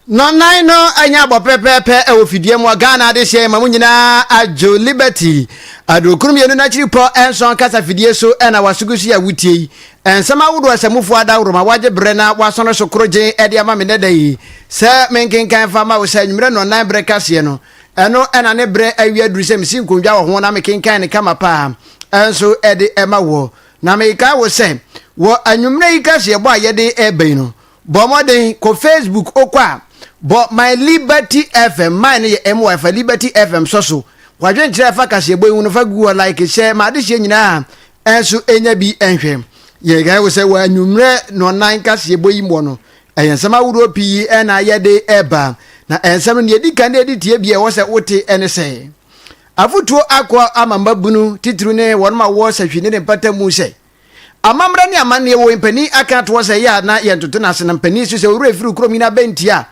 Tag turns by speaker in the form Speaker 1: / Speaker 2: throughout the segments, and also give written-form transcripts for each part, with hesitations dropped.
Speaker 1: No nine no anya bo pepepe e ofidie mo Ghana de hye ma munyina ajo liberty adokrum yenu na chiripo enson kasa fidie so e na wasugusu ya wutie ensama wudo asamufo adawro ma waje bre na wasono sokroje e de ama me nedai se menkenkan fama wo sa nwumre no nine bre kase no eno ena ne bre awia duru se misi nkondwa wo ho na menkenkan ne kama pa enso e de ema wo na meka wo se wo anwumre yi kase bo ayede e ben no bo moden ko Facebook okwa but my Liberty FM mine ye MY Liberty FM so wadwen kire fa kase boy unu fa gu like share ma de hye nyina enso enya bi enhwem ye ga wo se wa anwumre no nan kase boy mo no eyensem awuro pi na ye de eba na ensem ne di kan de tie bi e wo se wote ene se afutuo akwa amamba bunu titru ne wonma wo se hwene ne patamu se amamra ne amane wo mpani aka to se ya na ye ntoto na se na mpani so se wuro efiri krom ina bentia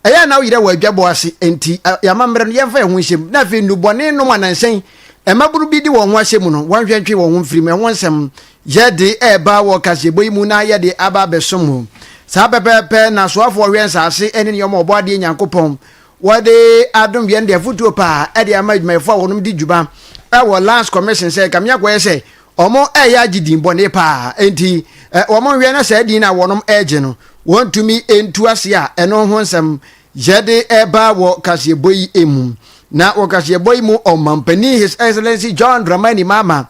Speaker 1: eya na uyire wa dwabo ase enti yamamre no yemfa ye ho hyem na fe nubone no manansen emaburu bi di wo ho ahyem no wanhwentwe wo ho mfiri me ho nsem ye de eba wo kasebo imu na ye de aba besom sa pepepe na soafo hwensa ase ene ne yomo obo ade nyankopon wo de adom ye de futuo pa e de amadwumafo a wonom di djuba e wo last commission say kamya kwa say omo eya gidin bone pa enti omo hwe na say din na wonom eje no won to me entu ase a eno ho nsem yede eba wo kaseboyi emu na wo kaseboyi mu omampani His Excellency John Dramani Mama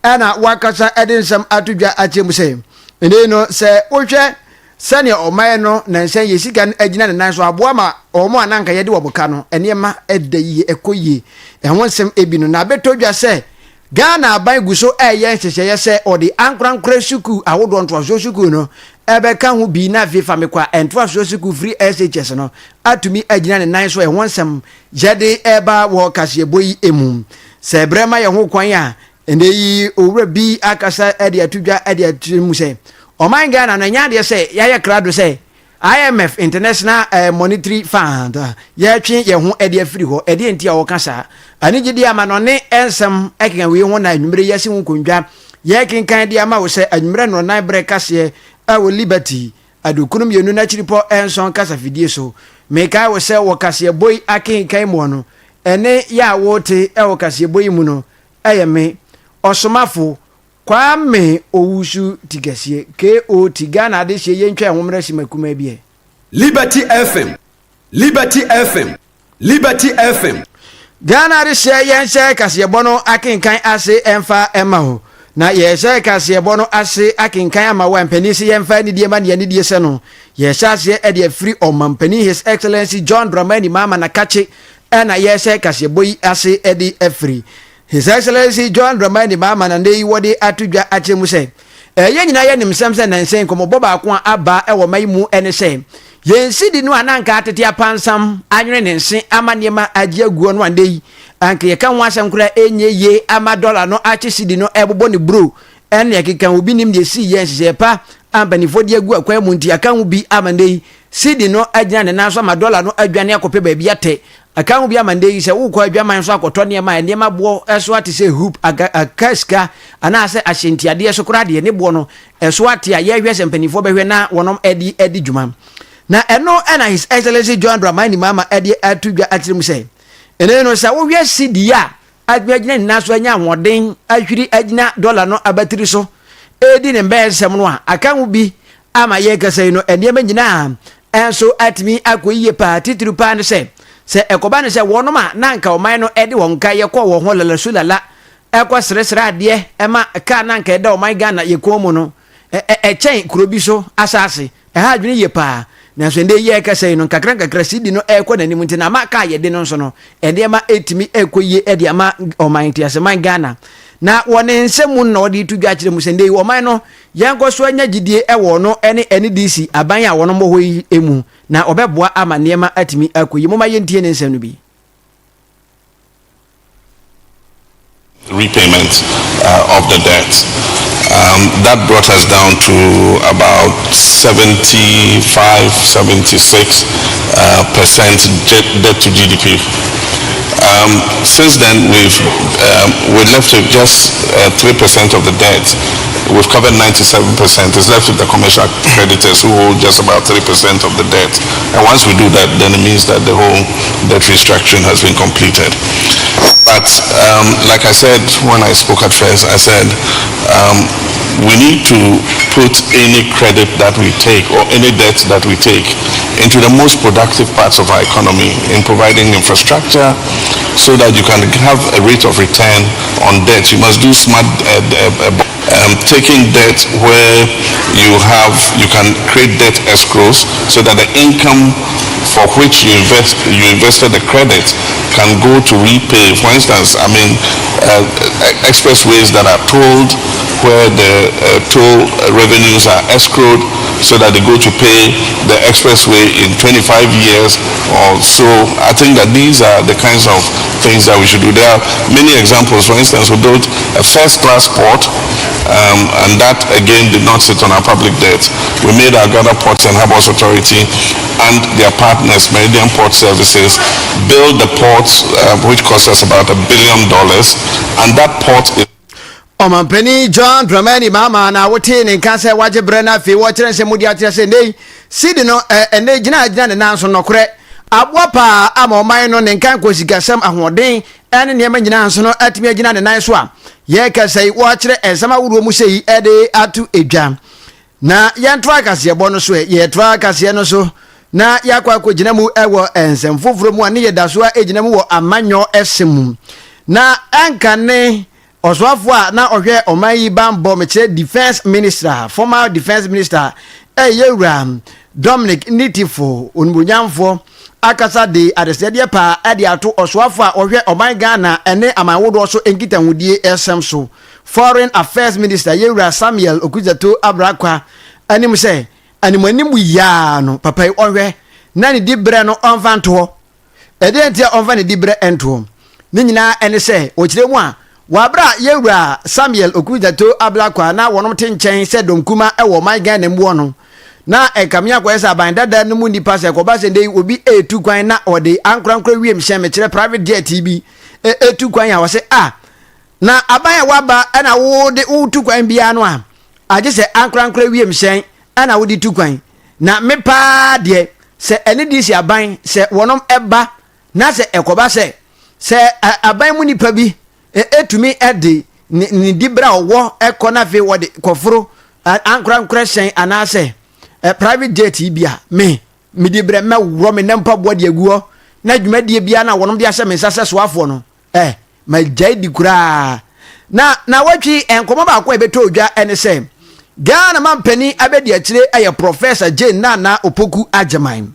Speaker 1: ana wakasa edensem atudwa achemu se ene no se wohwe sane oman no na nsen yesika agina ne nan so aboa ma omo ananka yede woboka no enema edayi ekoyi ehwo nsem ebi no na betodwa se Ghana aban guso eye nhyehyeye se odi ankrankra suku awodo ntwaso suku no ebeka hu bi na fifa mekwa ntwaso suku free SHS no atumi agina ne nan so ehwo nsem yede eba wo kaseboyi emu se brema ye ho kwan a endeyi owura bi akasa ede atudwa ede atimu se oman Ghana na nya de se yaye krado se IMF International Monetary Fund ya twi ye ho ede afiri ho ede enti a wo kasa ani gidi ama no ne ensem ekan we ho na anwumre yasi ho kondwa ye kenkan de ama wo se anwumre no nan bre kase awo Liberty adokunum yenu na chiripo enson kasa fidie so meka wo se wo kase boy akenkan mo no ene ya wote e wo kase boy mu no eyeme OSOMAFO KWAME OWUSU tigasie KO tigana de hye yentwa enwomra simakuma bie
Speaker 2: Liberty FM Liberty FM Liberty FM
Speaker 1: Ghana de hye yense kasebo no akenkan ase emfa emaho na yese kasebo no ase akenkan ama wa mpani se yemfa ni die ma ne die se no yese ase e de free omampani His Excellency John Dramani Mama na kache na yese kasebo yi ase e de free His Excellency John Dramani Mama na ndey wode atudwa achemu se ye nyina ye nimsem se nansen komo boba ko aba e wo maimu ene se yensi di no ananka atete apansam anwene ne nse amaniema agye aguo no andey anka ye kan wasam kura enye ye ama dollar no ache sidi no ebobo ne bro ene ye kekan obi nim de si ye nhye pa ambani fodi agu akwa mu nti akan obi amandey sidi no agina ne naso ama dollar no adwane akope ba bia te akan obi amandey se wo ko adwaman so akoto ne ma bo eso ate se hoop akaska ana se ahyentiade so kura de ne bo no eso ate a ye hwe se mpanifo behwe na wonom edi dwuma na eno ena His Excellency John Dramani Mama edi atudwa atirem se ene no sa wo hwe sidi a adwagina ne naso anya hoden ahwiri agina dollar no abatiri so edi ne mbesem no a akan obi ama ye kase no enema nyina enso atimi akoyiye pa titru pa ne se ekoba ne se wonoma na nka oman no ede wonka ye kɔ wo ho lalasulala ekɔ sresra ade ema ka na nka ede oman Ghana ye komu no chen kurobi so asase ha adwene ye pa na so nde ye kase no kakra sidi no ekɔ nanim ntina ma ka ye de no so no ede ma etimi ekoye ede ama oman tiaseman Ghana na wone nsemu na odi tudwa kire mu sende oman no yenko so anya gidie ewo no ene NDC aban ya wono mo hoyi emu na obeboa ama niema atimi akoyi mo maye ntie ne nsem no bi
Speaker 3: repayment of the debt. That brought us down to about 76% debt to GDP. Since then, we're left with just 3% of the debt. We've covered 97%. It's left with the commercial creditors who hold just about 3% of the debt. And once we do that, then it means that the whole debt restructuring has been completed. But like I said when I spoke at first, I said we need to put any credit that we take or any debt that we take into the most productive parts of our economy in providing infrastructure so that you can have a rate of return on debt. You must do smart taking debt where you can create debt escrows so that the income for which you invested the credit can go to repay. For instance, expressways that are tolled where the toll revenues are escrowed so that they go to pay the expressway in 25 years or so. I think that these are the kinds of things that we should do. There are many examples. For instance, we built a first-class port, and that again did not sit on our public debt. We made our Ghana Ports and Harbours Authority and their partners, Meridian Port Services, build the ports, which cost us about $1 billion, and that port is
Speaker 1: Omampeni John Dramani Mama na wote ne kanse waje brana fi wo kire se mudi atire se nei sidi no ene gina ne nanso nokore abopa amoman no ne kan kosigasam ahoden ene ne ma gina nanso no atimi gina ne nan so a ye kasai wo kire ensama wuro mu sei ede atu edwa na yanto akase bo no so ye to akase no so na yakwa ko gina mu ewo ensem foforo mu ane ye daso a egina mu wo amanyo esem na ankane Oswafo na ohwe omayi bambo meche defense minister, former defense minister Yewura Dominic Nitifo onbunyamfo akasa de adesede pa ade ato Oswafo ohwe oman Ghana ene amanwodo so enkitahudie esem so foreign affairs minister Yewura Samuel Okuzato Abrakwa anim se animanimu ya no papa ohwe na ne dibre no onfanto ede entia onfa ne dibre ento ni nyina ene se okiremu a Wabra Yewura Samuel Okujato Ablakwa na wonom tenchen se domkuma ewo my Ghana mbo no na ekamia kwa esa bandada no mu nipa se ko ba se ndey obi etu kwan na ode ankrankra wiem hye me kire private jet bi etu kwan ya wose na aban waba na wo de utu kwan bia no a age se ankrankra wiem hye na wo de tu kwan na mepa de se ene di si aban se wonom eba na se ekoba se aban mu nipa bi etumi edi ni dibra owo ekona fe wode koforo ankra hyen anase private jet bia me dibra me wro me nempa bode aguo na dwumadie bia na wonom dia hye me sase soafo no ma jai di kura na watwi enkomo ba kwa ebeto odwa ene se Ghana mampani abedi akire aye Professor Jane na Opoku Ajaman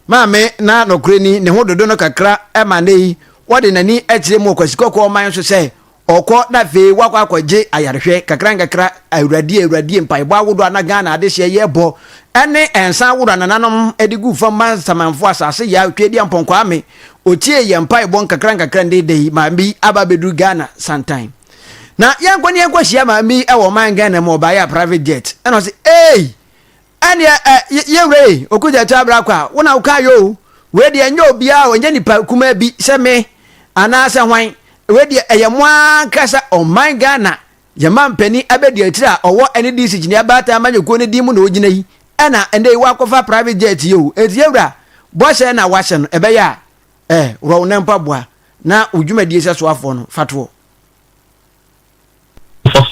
Speaker 1: maame na nokreni ne hododo no kakra emanei wode nani akire mu kwasikoko man so se okọ na fe wakwa kwaje ayarhwe kakra awurade mpaibo awodo na Ghana ade hye yebo ene ensan wodo nananom edigu fam samanfo asase ya twedi amponko ame otie ye mpaibo kakra ndedei maambi ababedu Ghana sometime na yankoni enkwahia maambi ewo man Ghana mo ba ya private jet eno se ene Yewura Okujato Abrakwa wona ukayo we de enyo bia onye nipa kuma bi se me anase hwan we de eyemwa kasa oman Ghana yama mpani abedi atira owo ene disi gini abata amanyoko ne dimu na ogina yi ena ende wa kofa private jet yo Yewura bo se na wa se no ebe ya ro na mpaboa na odwumadie se so afo no fatwo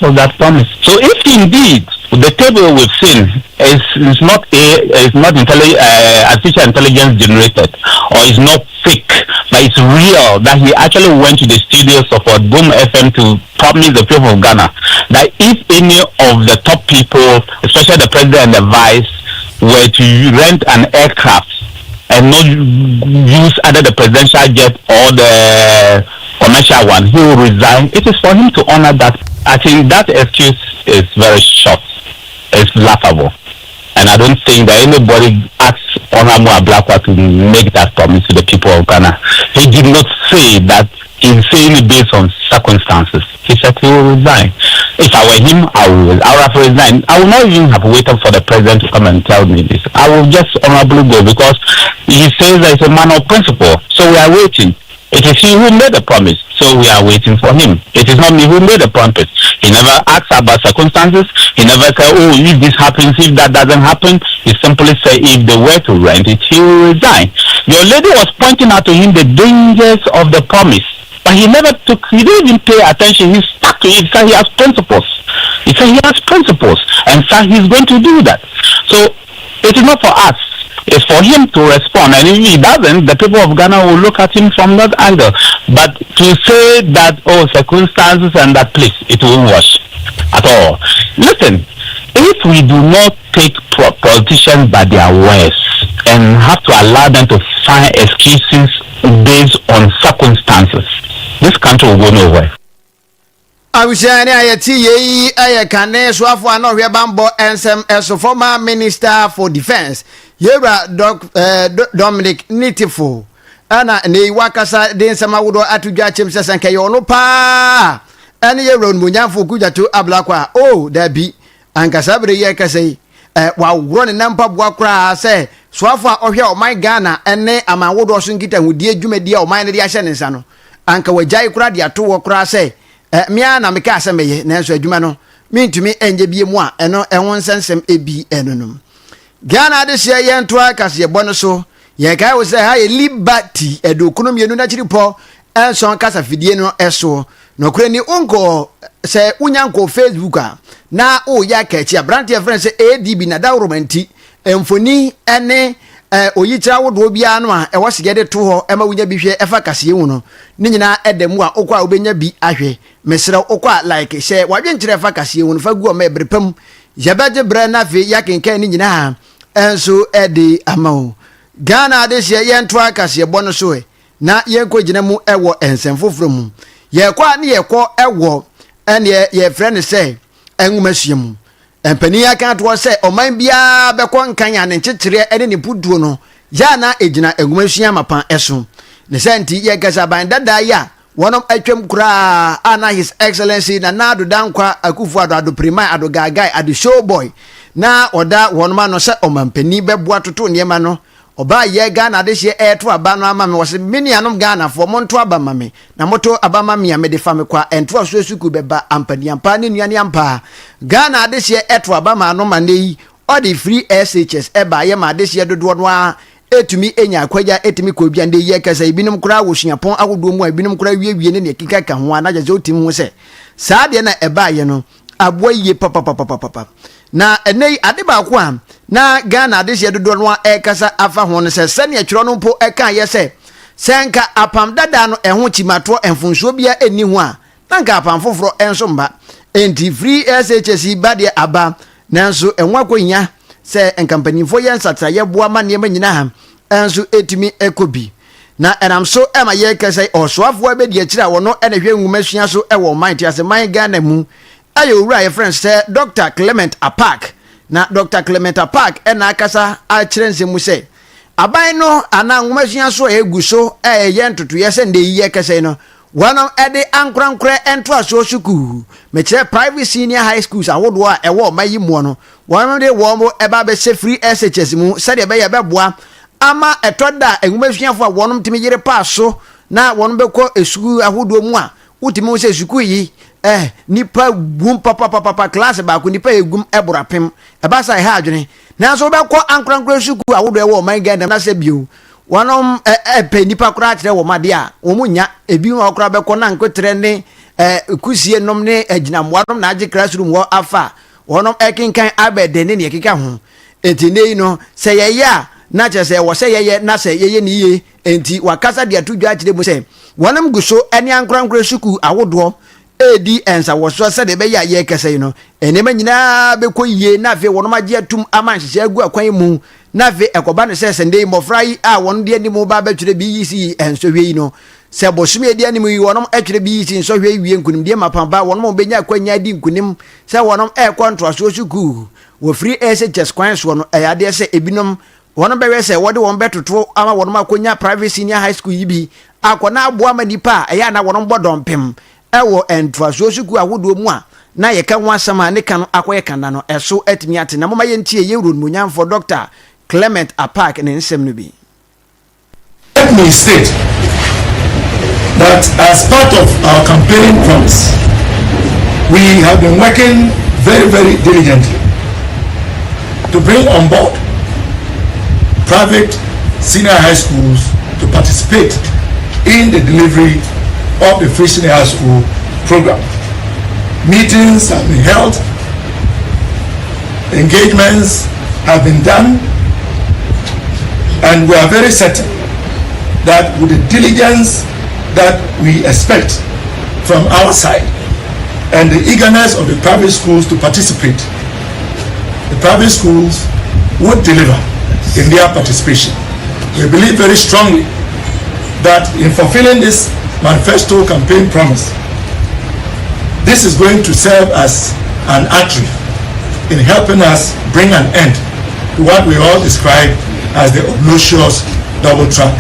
Speaker 4: for that promise. So if indeed the table we've seen is not artificial intelligence generated or is not fake, but it's real, that he actually went to the studios of Boom FM to promise the people of Ghana that if any of the top people, especially the president and the vice, were to rent an aircraft and not use either the presidential jet or the commercial one, he will resign. It is for him to honor that. I think that excuse is very short. It's laughable. And I don't think that anybody asks Honorable Ablakwa to make that promise to the people of Ghana. He did not say that he's saying it based on circumstances. He said he will resign. If I were him, I would have resigned. I would not even have waited for the president to come and tell me this. I will just honorably go because he says that it's a man of principle. So we are waiting. It is he who made the promise, so we are waiting for him. It is not me who made the promise. He never asks about circumstances. He never said, oh, if this happens, if that doesn't happen. He simply said, if they were to rent it, he will resign. Your lady was pointing out to him the dangers of the promise, but he didn't even pay attention. He stuck to it. He said he has principles. He said he has principles, and so he's going to do that. So it is not for us. It's for him to respond, and if he doesn't, the people of Ghana will look at him from that angle. But to say that, oh, circumstances and that place, it won't wash at all. Listen, if we do not take politicians by their words and have to allow them to find excuses based on circumstances, this country will go nowhere.
Speaker 1: Awushani ayeti ye ayekane swafo anohwe bambo ensem eso former minister for defense yera Dominic Nitifo ana ne wakasa de nsema wodo atudwa chemse senke yo no pa ene yera munyanfo kujato ablakwa oh dabi ankasa bre ye kase wa woro ne nampa boa kra se swafo a ohwe o man Ghana ene ama wodo so nkita hudie dwumadi a o man ne de ahye ne nsa no anka wajai kra de ato wo kra se mia na meka asemeye na enso adwuma no mintumi enje bie mu a eno enwon sensem ebi enunum Ghana de hye ye nto akase ye bono so ye kai wo se ha ye liberty edokunu mienu na chiripo enso kasa fidie no eso no kure ni unko se unyanko Facebook a na o ya kachi abrante ye friend se ADB na da romanti emfoni ene oyichira wodo bia no a ewo sigede to ho ema wunya bi hwe efa kase wu no ni nyina edemu a okwa obenya bi ahwe mesra okwa like she wadwenkyere efa kase wu no fa gu o me brepam yabaje bre na fe yakenkan ni nyina enso edi amawo Ghana de hye ye nto akase bo no so na ye nkogina mu ewo ensem foforo mu ye kwa ne ye ko ewo ene ye friend say enwumasuemu empani aka to say oman bia bekọ nkan ne nkyekere ene ne puduo no ya na ejina enwumasua mapan eso ne senti ye gasa ban dada ya wonom atwam kura ana his excellency na nado dankwa akufu ado prima ado gagai ado showboy na oda wonoma no se omampani beboa toto niema no oba ye Ghana de hye eto aba no ama me wose mini anom Ghana fo monto aba mame na moto aba mame ya me de fa me kwa ento aso suku beba ampani ampa ne nuane ampa Ghana de hye eto aba ma no manei odi free SHS eba ye ma de hye dodo no a etumi enya akwaja etumi ko bia nde ye kasa ibinum kura wosuapon agodo mu ibinum kura wie ne kika ka ho ana jaje otim ho se saa de na eba ye no aboa ye papa na enei ade ba ko am na Ghana de hye dodo no a kasa afa ho ne se sene atwiro no mpo eka ye se senka apam dada no eho chimato enfunso bia eni ho a nanka apam foforo enso mba enti free SHS ba de aba nanso enwa konya se enkampanifo ye nsatra ye boa ma ne nyina ha enso etimi ekobi na enam so ema ye kasa osoafo abedi akira wono ene hwe nwumasua so ewo man ti ase man Ghana mu ayo wura ye friend say Dr. Clement Apak na Dr. Clement Apak ena akasa a kirense mu say aban no ana nwumasua so egu so ye ntoto ye se nde ye kasa no one ede ankrankra ento aso suku me kire private senior high schools awodo a ewo mayi mu no one de wo mo eba be se free SHS mu se de be ye beboa ama etoda enwumasuafo a wonom timi yire paso na wonom be ko esuku ahodo mu a utimi wo se suku yi nipa gum papa class ba ko nipa egum eborapem eba sai ha adwene na so be ko ankrankra suku awodo ewo man Ghana na se bio wonom pe nipa kura kire wo made a wo munya ebi wo kura be ko na nkotre ne kusie nom ne aginamwanom na age classroom wo afa wonom ekinkan abede ne ne ekika ho etinei no se ye ya na che se wo se ye na se ye ni ye enti wakasa de atudwa kire mu se wonom guso ene ankrankra suku awodo edi ensa wo so se de be ya ye kese no enema nyina be ko ye na fe wonom age atum amanhye agu akwan mu na fe ekoba ne se sende mofrai a won de ani mu ba ba twere bi yisi enso hwe yi no se bosume de ani mu yi wonom atwere bi yisi enso hwe wie nkunim de mapamba wonom be nya kwanya di nkunim se wonom contract so suku wo free SHS kwan so no ayade se ebinom wonom be we se wode won betoto ama wonom akonya private senior high school yibi akona aboa manipa aya na wonom bodompem ewo entwaso suku awodo mu a na ye ka wasama ne kan akoye kanda no eso etimi ate na mama ye ntie ye wuro munyan for Dr. Clement Apak ne nsem no bi
Speaker 2: let me state
Speaker 5: that as part of our campaign promise, we have been working very, very diligently to bring on board private senior high schools to participate in the delivery of the free senior high school program. Meetings have been held, engagements have been done, and we are very certain that with the diligence that we expect from our side and the eagerness of the private schools to participate, the private schools would deliver in their participation. We believe very strongly that in fulfilling this manifesto campaign promise, this is going to serve as an artery in helping us bring an end to what we all describe as the obnoxious double track.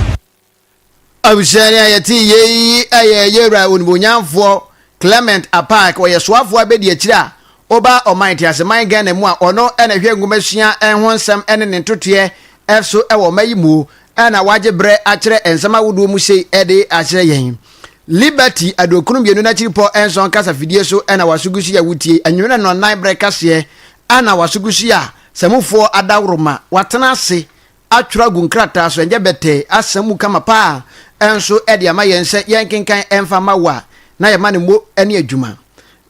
Speaker 1: Awushani ayati ye yera unbunyanfo Clement Apak wa yeswafo abedi akira oba omaiti aseman Ghana mu a ono ena hwe ngumesua enho nsem ene ne ntotoe efso ewo mayimu ena waje bre akire ensema wudu mu sei ede akire yen Liberty adokunu bienu na chiripo enson kasa fidie so ena wasugusu ya wutie anwene no nan bre kase ana wasugusu ya semufo adawroma watena ase atwura gunkrata so enje bete asemu kama pa enso ede ama yense yenkenkan emfa mawa na ye mane mo ene adwuma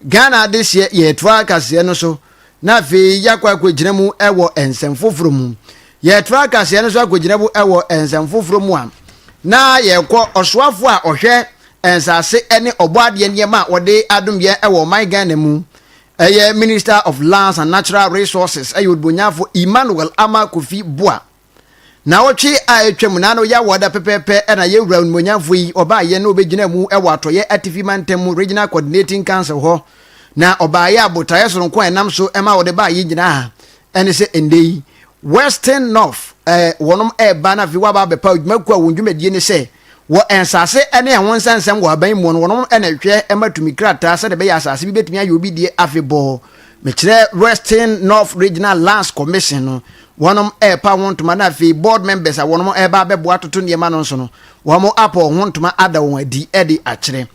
Speaker 1: Ghana this year ye twa kase no so na fe yakwa akogina mu ewo ensem foforo mu ye twa kase no so akogina bu ewo ensem foforo mu a na ye kɔ ɔsoafo a ɔhwɛ ensase ene oboade niema wode adomye ewo my Ghana mu eye Minister of Lands and Natural Resources ayodbonyafo Emmanuel Ama Kofi Boa na wotwe a etwam na no ya woda pepepe na ye wura nmonyafo yi oba ye na obegina mu ewo atoye atifi mantem regional coordinating council ho na oba ye abotaye so nko enam so ema wode ba ye gina ha ene se endei Western North wonom eba na fi wa ba bepa odwumaku a wondwumadie ne se wo ensase ene ehon sansam wo aban mu no wonom ene hwe ematumi krata se de be ya asase bi betumi aye obi die afebo mekire Western North Regional Lands Commission no wonom pa wontuma na fi board members a wonom ba bebo atoto niema no so no womo apo wontuma ada won adi edi akire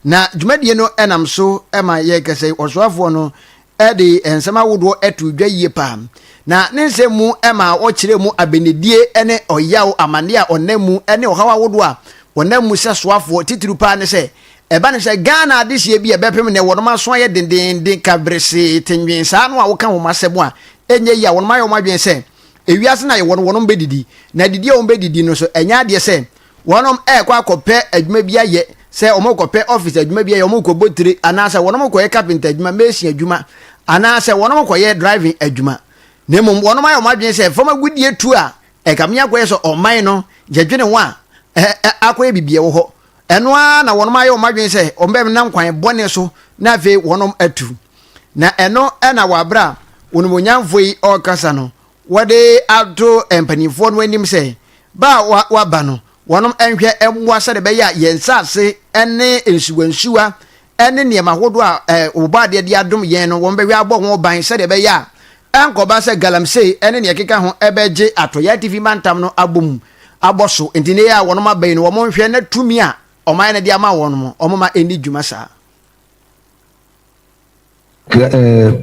Speaker 1: na dwumadie no enam so ema ye kese osoafo no edi ensama wodo etu dwaye pa na nensemu ema wo kire mu abenedie ene oyaw amane a onemu ene ohawa wodo a onemu se soafo titiru pa ne se eba ne se Ghana adihye bi ebepem ne wonom aso aye dendenden kabrese tenwen sa no a wo ka ho masemu a enye ya wonom ayo madwen se ewiase na ye wonom bedidi na didi a wombedidi no so enya de se wonom kwa akopɛ adwuma bi aye se omokopɛ office adwuma bi aye omokobotire anase wonom koye carpenter adwuma machine adwuma anase wonom koye driving adwuma nemo wonom ayo madwen se fama gudie tu a ekamia koye so oman no jedwene ho a akoye bibie wo ho eno a na wonom ayo madwen se ombem nam kwan bone so na ve wonom atu na eno na wabra wonom nyamfo yi okasa no wode ato empanifo no anim se ba waba no wonom enhwe emwa se de be ya yensase ene ensuwansuwa ene niema hodo a obade de adom yen no won be wi abo ho ban se de be ya enkoba se galamsey ene ne keka ho ebeje atoya TV mantam no abom aboso entine ya wonom abai no won hwe na tumi a oman na de ama wonom omama eni dwuma sa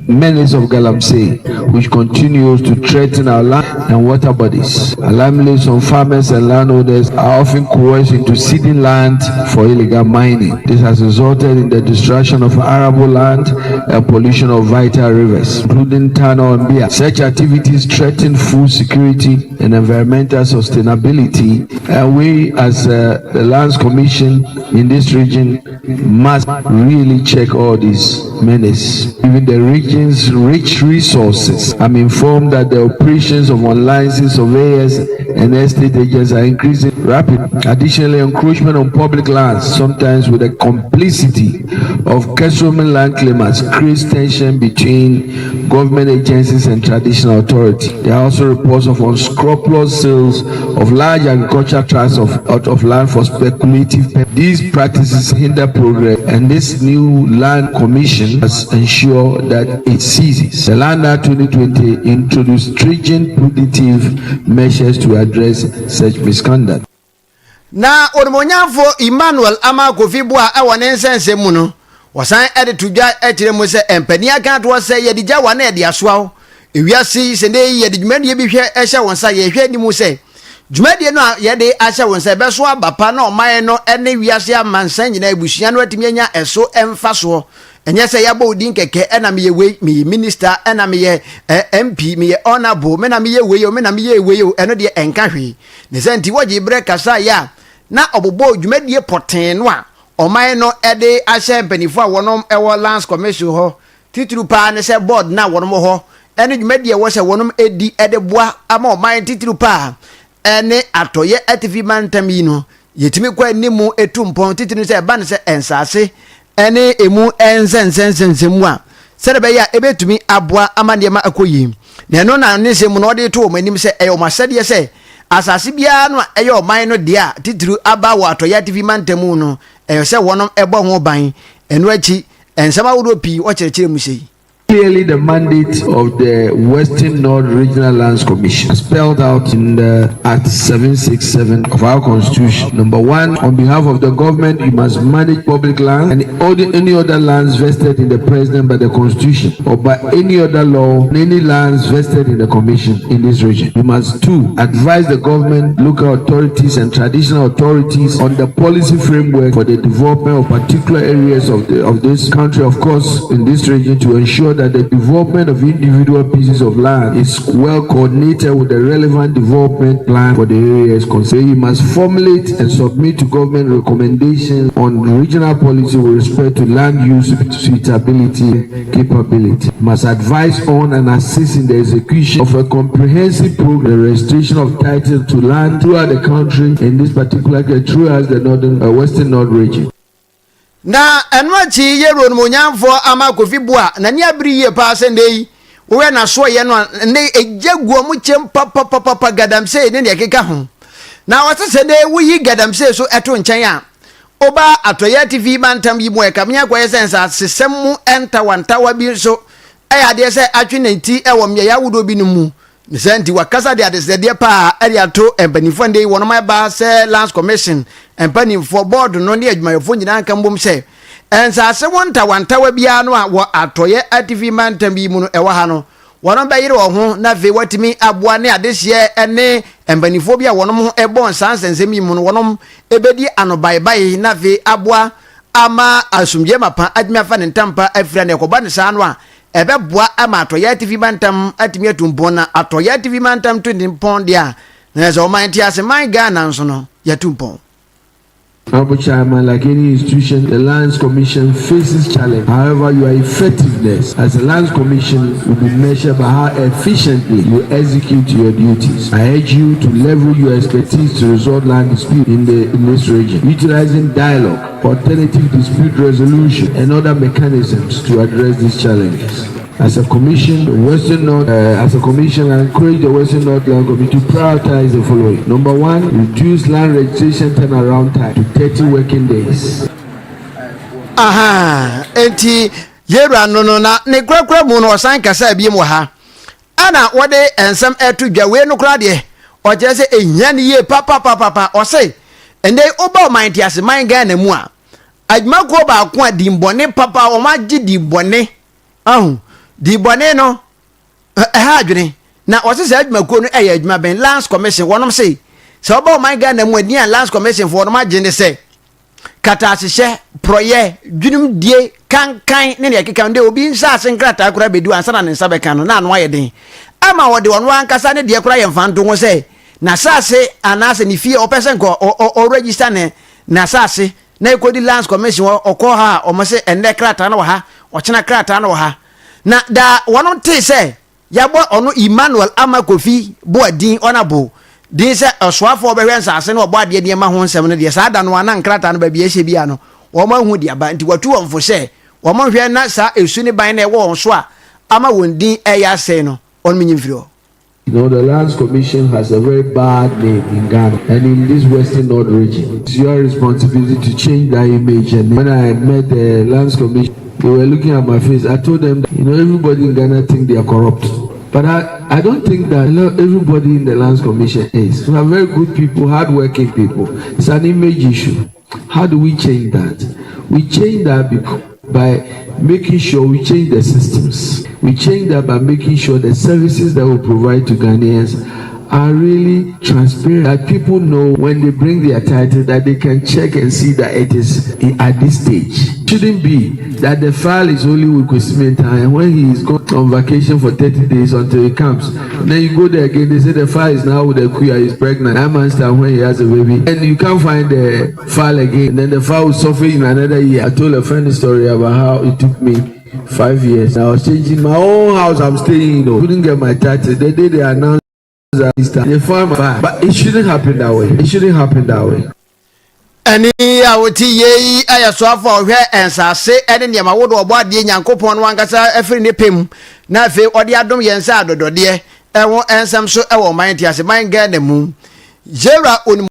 Speaker 6: menace of Galamsey, which continues to threaten our land and water bodies. Alarmingly, some farmers and landowners are often coerced into ceding land for illegal mining. This has resulted in the destruction of arable land and pollution of vital rivers, including Tano and Bia. Such activities threaten food security and environmental sustainability, and we as the Lands Commission in this region must really check all these menaces. Given the region's rich resources, I'm informed that the operations of unlicensed surveyors and estate agents are increasing rapidly. Additionally, encroachment on public lands, sometimes with the complicity of Kesomen land claimants, creates tension between government agencies and traditional authority. There are also reports of unscrupulous sales of large agricultural tracts out of land for speculative purposes. These practices hinder progress, and this new land commission must ensure that it ceases. The Land Act 2020 introduced stringent punitive measures to address such misconduct.
Speaker 1: na ormonyafo Emmanuel Amakofi Boa e wone nsense mu no wasan ede tudwa e kire mu se empani aka to se ye digya wane e de asoa ewiase se ne ye de dwumade bi hwe e hye wonsa ye hwe ni mu se dwumade no ye de ahye wonsa be so abapa na oman no ene wiase amansan nyina ebusuya no atimi anya eso emfa so enye se ya bodin keke ena me ye we me minister ena me ye MP me ye honorable me na me ye we yo me na me ye we yo eno de enka hwe ne se nti woje bre kasa ya na obobo dwumade poten no a oman no ede ahye mpanifo a wonom ewo lands commission ho titru pa ne se board na wonom ho ene dwumade wo se wonom edi ede boa ama oman titru pa ene atoye atifi mantam yi no yetimi kwa nimu etumpon titru se ba ne se ensase ene emu ensensensensemu a serebe ya ebetumi aboa amane ma akoyi na no na ne se mu no de to o manim se eyo masade se asase bia no eyo man no de a titru aba wa atoye atifi mantam no eyo se wonom ebo ho ban eno achi ensama wodo pi o cherekere mu sei.
Speaker 6: Clearly, the mandate of the Western North Regional Lands Commission spelled out in the Act 767 of our Constitution. Number 1, on behalf of the government, you must manage public land and any other lands vested in the President by the Constitution or by any other law, any lands vested in the Commission in this region. You must 2, advise the government, local authorities, and traditional authorities on the policy framework for the development of particular areas of this country, of course, in this region, to ensure that the development of individual pieces of land is well coordinated with the relevant development plan for the areas concerned. You must formulate and submit to government recommendations on regional policy with respect to land use suitability and capability. You must advise on and assist in the execution of a comprehensive program, the restoration of title to land throughout the country, in this particular case throughout the Western North region.
Speaker 1: Na enwachi yero nmonyamfo Amakofi Boa na ni abiri ye pa sendei we na so ye no ne ejaguo mu chem papa gadamse ne ne keka ho na wasese ne wuyi gadamse so eto nchen a oba atoya TV bantam yi mo e kamnya kwa sensa sesem mu enta wantawa bi so aya de se atwenanti e wo mya ya wudo bi no mu ne senti wakasa de ade se de pa area to empanifo ndei wono ma ba se lands commission empanifo board no ne adwumayefo nyina kan bom se ensa se wonta wantawa bia no a wo atoye atv mantam bi mu no e wa ha no wono ba yire wo ho na ve watimi aboa ne ade hye ene empanifo bia wono ho ebon sansensem yi mu no wono ebedi anobai na ve aboa ama asumje mapa admiafa ne ntampa afira ne koba ne sa no a ebe boa ama atoya TV bantam atimi atumpon na atoya TV bantam 20 pon dia na so man ti ase man Ghana nso no yatumpon.
Speaker 6: Honorable Chairman, like any institution, the Lands Commission faces challenge. However, your effectiveness as a Lands Commission will be measured by how efficiently you execute your duties. I urge you to leverage your expertise to resolve land disputes in this region, utilizing dialogue, alternative dispute resolution, and other mechanisms to address these challenges. As a commission, I encourage the Western North Land Commission to prioritize the following. Number 1, reduce land registration turnaround time to 30 working days.
Speaker 1: Enti yera no na ne krakra mu no san kasa bi mu ha. Ana wode ensem etu dwa we no kra de. O je se ehia ne ye papa o se ende oba man ti ase man Ghana mu a. Adwuma ko ba ko adimbone papa o ma gi dimbone. Di bone no ha adwene na osese adwuma ko no eya adwuma ben lands commission wonom say so oba man Ghana mu adi an lands commission for wonom agende say kata asehye proye dwunum die kankan ne ne keka nde obi nsa asenkrata akura bedu ansa na nsa beka no na anu ayeden ama wode wono ankasa ne de kura ye mfanto ho say na sase anase ni fie opesen ko o register ne na sase na ekodi lands commission okọ ha o mo say ende krata na wa ha o chena krata na wa ha na da wono te se yabo ono Emmanuel Amakofi Boa din onabo din se oswafo obehwensa ase na obo ade de ma ho nsem no de sa da no ana nkrata no ba bia hye bia no wo ma hu de aba nti watu wonfo se wo ma hwe na sa esu ni ban na ewo so a ama won din eya se no on menyimfiri.
Speaker 6: You know, the Lands Commission has a very bad name in Ghana and in this Western North region. It's your responsibility to change that image. And when I met the Lands Commission, they were looking at my face. I told them, everybody in Ghana think they are corrupt. But I don't think that everybody in the Lands Commission is. We are very good people, hardworking people. It's an image issue. How do we change that? We change that by making sure we change the systems. We change that by making sure the services that we provide to Ghanaians are really transparent, that people know when they bring their title that they can check and see that it is at this stage. It shouldn't be that the file is only with Kwesimen and when he is gone on vacation for 30 days until he comes. And then you go there again, they say the file is now with the queer, he's pregnant. 9 months time when he has a baby. And you can't find the file again. And then the file will suffer in another year. I told a funny story about how it took me 5 years. I was changing my own house I'm staying in. Couldn't get my title. The day they announced they found my file. But it shouldn't happen that way. It shouldn't happen that way.
Speaker 1: Ani awoti ye ayaso afọ hwe ensase ene niam awodo obo ade nyankopon no ankasa afiri ne pem na afi ode adom yensa adodode ewo ensam so ewo man tiase man ga na mu Jera